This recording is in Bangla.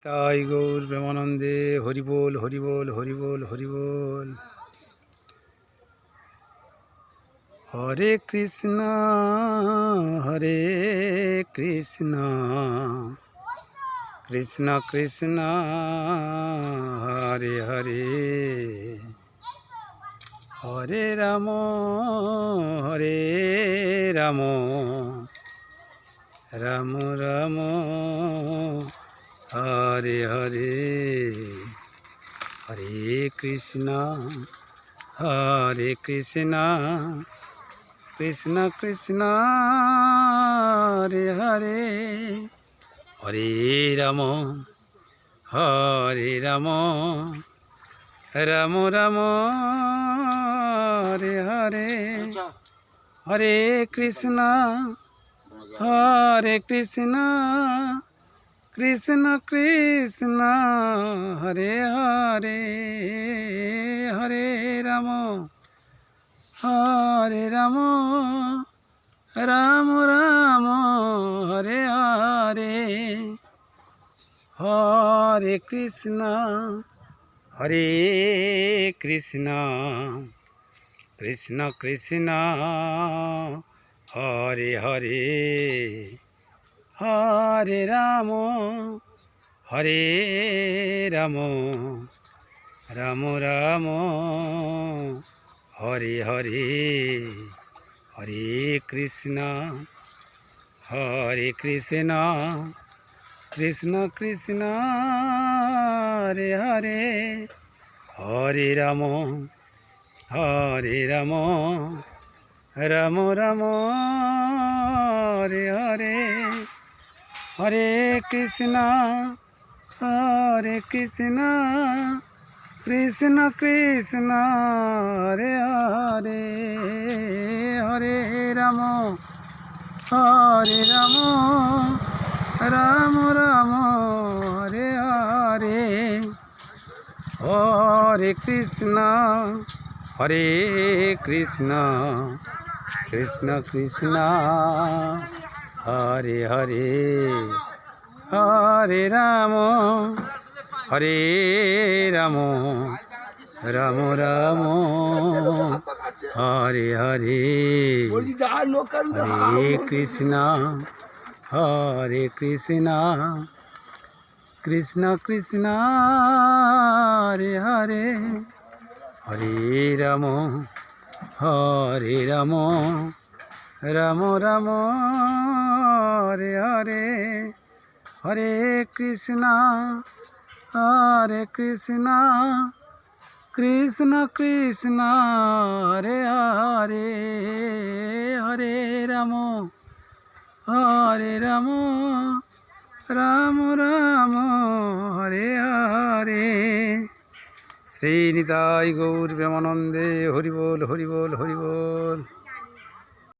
তাই গৌর প্রেমানন্দে হরিবোল হরিবোল হরিবোল হরিবোল। হরে কৃষ্ণ কৃষ্ণ কৃষ্ণ হরে হরে, হরে রাম রাম রাম হরে হরে, হরে কৃষ্ণ কৃষ্ণ কৃষ্ণ হরে হরে, হরে রাম রাম রাম হরে হরে, হরে কৃষ্ণ কৃষ্ণ কৃষ্ণ হরে হরে, হরে রাম রাম রাম হরে হরে, হরে কৃষ্ণ কৃষ্ণ কৃষ্ণ হরে হরে, হরে রাম রাম রাম হরে হরে, হরে কৃষ্ণ কৃষ্ণ কৃষ্ণ হরে হরে, হরে রাম রাম রাম হরে হরে, হরে কৃষ্ণ কৃষ্ণ কৃষ্ণ হরে হরে, হরে রাম রাম রাম হরে হরে, হরে কৃষ্ণ কৃষ্ণ কৃষ্ণ হরে হরে, হরে রাম রাম রাম হরে হরে, হরে কৃষ্ণ কৃষ্ণ কৃষ্ণ হরে হরে, হরে রাম রাম রাম হরে হরে, হরে কৃষ্ণ কৃষ্ণ কৃষ্ণ হরে হরে, হরে রাম রাম রাম হরে হরে। শ্রী নিতাই গৌর প্রেমানন্দে হরিবোল হরিবোল হরিবোল।